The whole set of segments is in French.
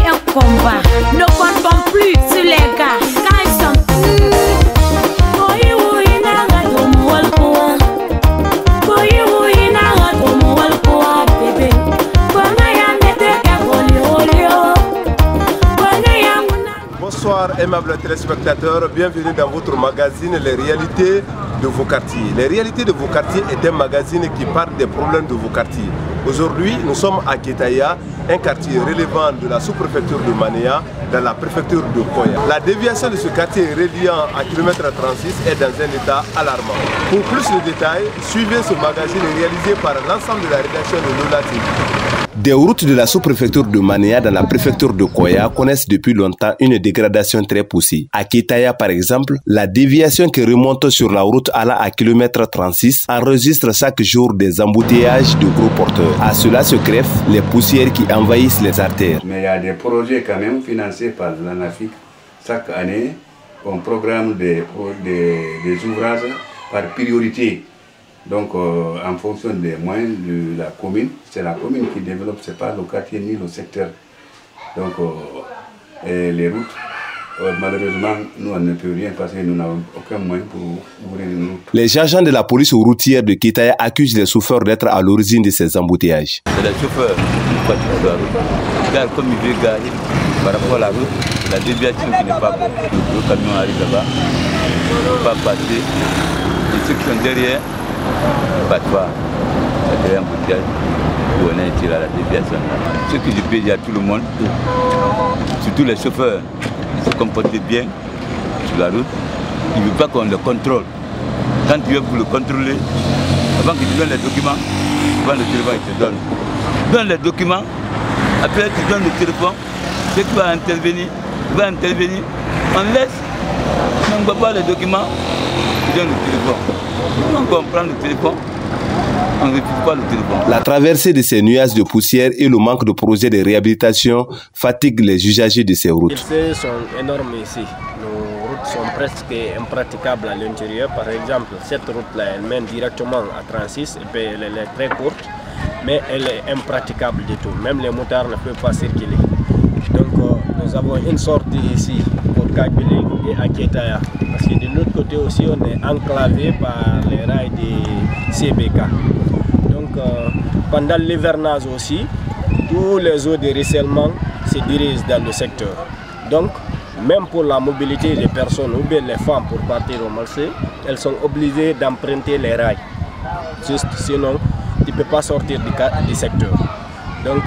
un combat. Ne comptons plus sur les gars quand ils sont. Bonsoir aimables téléspectateurs, bienvenue dans votre magazine Les réalités de vos quartiers. Les réalités de vos quartiers est un magazine qui parle des problèmes de vos quartiers. Aujourd'hui, nous sommes à Kétaya, un quartier relevant de la sous-préfecture de Manéa, dans la préfecture de Koya. La déviation de ce quartier reliant à km 36 est dans un état alarmant. Pour plus de détails, suivez ce magazine réalisé par l'ensemble de la rédaction de Lola TV. Des routes de la sous-préfecture de Manéa dans la préfecture de Koya connaissent depuis longtemps une dégradation très poussée. À Kétaya par exemple, la déviation qui remonte sur la route allant à km 36 enregistre chaque jour des embouteillages de gros porteurs. À cela se greffent les poussières qui envahissent les artères. Mais il y a des projets quand même financés par l'ANAFIC. Chaque année, on programme des ouvrages par priorité. Donc, en fonction des moyens de la commune, c'est la commune qui développe, ce n'est pas le quartier ni le secteur. Donc, les routes, malheureusement, nous on ne peut rien parce que nous n'avons aucun moyen pour ouvrir une route. Les agents de la police routière de Kétaya accusent les chauffeurs d'être à l'origine de ces embouteillages. C'est les chauffeurs qui pratiquent la route. Car comme ils veulent garer par rapport à la route, la déviation qui n'est pas bonne. Le camion arrive là-bas, il ne peut pas passer. Et ceux qui sont derrière, pas toi, c'est un embouteillage où on a tiré à la déviation. Ce que je peux dire à tout le monde, surtout les chauffeurs, ils se comportent bien sur la route. Ils ne veulent pas qu'on le contrôle. Quand tu veux pour le contrôler, avant que tu donnes les documents, avant le téléphone il te donne. Donne les documents, après tu donnes le téléphone, dès que tu vas intervenir, on laisse, on ne voit pas les documents, tu donnes le téléphone. Donc on prend le téléphone, on ne refuse pas le téléphone. La traversée de ces nuages de poussière et le manque de projets de réhabilitation fatiguent les usagers de ces routes. Les sont énormes ici. Nos routes sont presque impraticables à l'intérieur. Par exemple, cette route-là, elle mène directement à 36 et puis elle est très courte, mais elle est impraticable du tout. Même les motards ne peuvent pas circuler. Donc nous avons une sortie ici pour Kakbili et à Kétaya. Parce que de l'autre côté aussi, on est enclavé par les rails des CBK. Donc pendant l'hivernage aussi, tous les eaux de ruissellement se dirigent dans le secteur. Donc même pour la mobilité des personnes ou bien les femmes pour partir au marché, elles sont obligées d'emprunter les rails. Juste sinon, tu ne peux pas sortir du secteur. Donc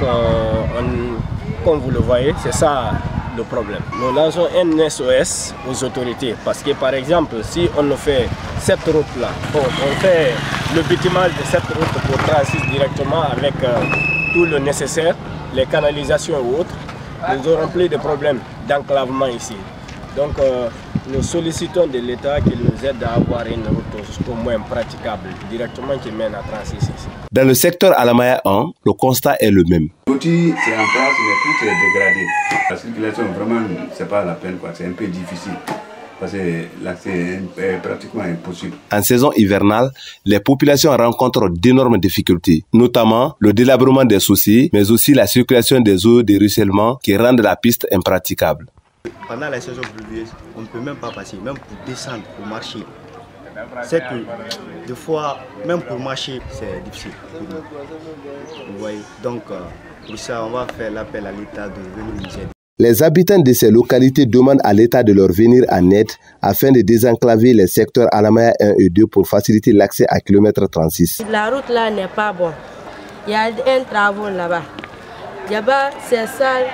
comme vous le voyez, c'est ça le problème. Nous lançons un SOS aux autorités parce que par exemple, si on fait cette route-là, on fait le bitumage de cette route pour transit directement avec tout le nécessaire, les canalisations ou autres, nous aurons plus de problèmes d'enclavement ici. Donc nous sollicitons de l'État qu'il nous aide à avoir une route au moins praticable directement qui mène à transit ici. Dans le secteur Alamaya 1, le constat est le même. L'outil c'est en place mais tout est dégradé. La circulation vraiment c'est pas la peine, c'est un peu difficile. Parce que l'accès est pratiquement impossible. En saison hivernale, les populations rencontrent d'énormes difficultés, notamment le délabrement des chaussées, mais aussi la circulation des eaux de ruissellement qui rendent la piste impraticable. Pendant la saison pluvieuse, on ne peut même pas passer, même pour descendre, pour marcher. C'est que des fois, même pour marcher, c'est difficile. Vous voyez, donc pour ça, on va faire l'appel à l'État de venir nous aider. Les habitants de ces localités demandent à l'État de leur venir en aide afin de désenclaver les secteurs Alamaya 1 et 2 pour faciliter l'accès à km 36. La route là n'est pas bonne. Il y a un travail là-bas. Là-bas, c'est sale.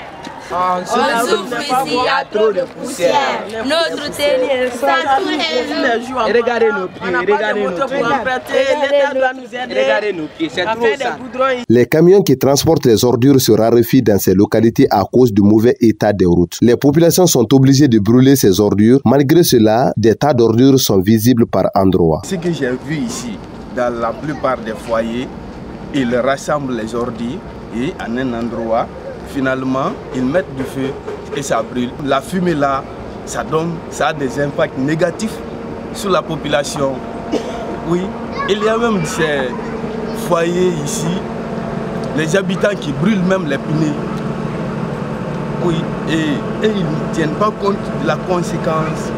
On souffre ici, il y a trop de poussière. Notre tenue est sale tous les jours. Regardez nos pieds, regardez nos pieds. L'État doit nous aider. Regardez nos pieds, c'est trop ça. Les camions qui transportent les ordures se raréfient dans ces localités à cause du mauvais état des routes. Les populations sont obligées de brûler ces ordures. Malgré cela, des tas d'ordures sont visibles par endroits. Ce que j'ai vu ici, dans la plupart des foyers, ils rassemblent les ordures et en un endroit, finalement, ils mettent du feu et ça brûle. La fumée là, ça a des impacts négatifs sur la population. Oui, il y a même ces foyers ici, les habitants qui brûlent même les pneus. Oui, et ils ne tiennent pas compte de la conséquence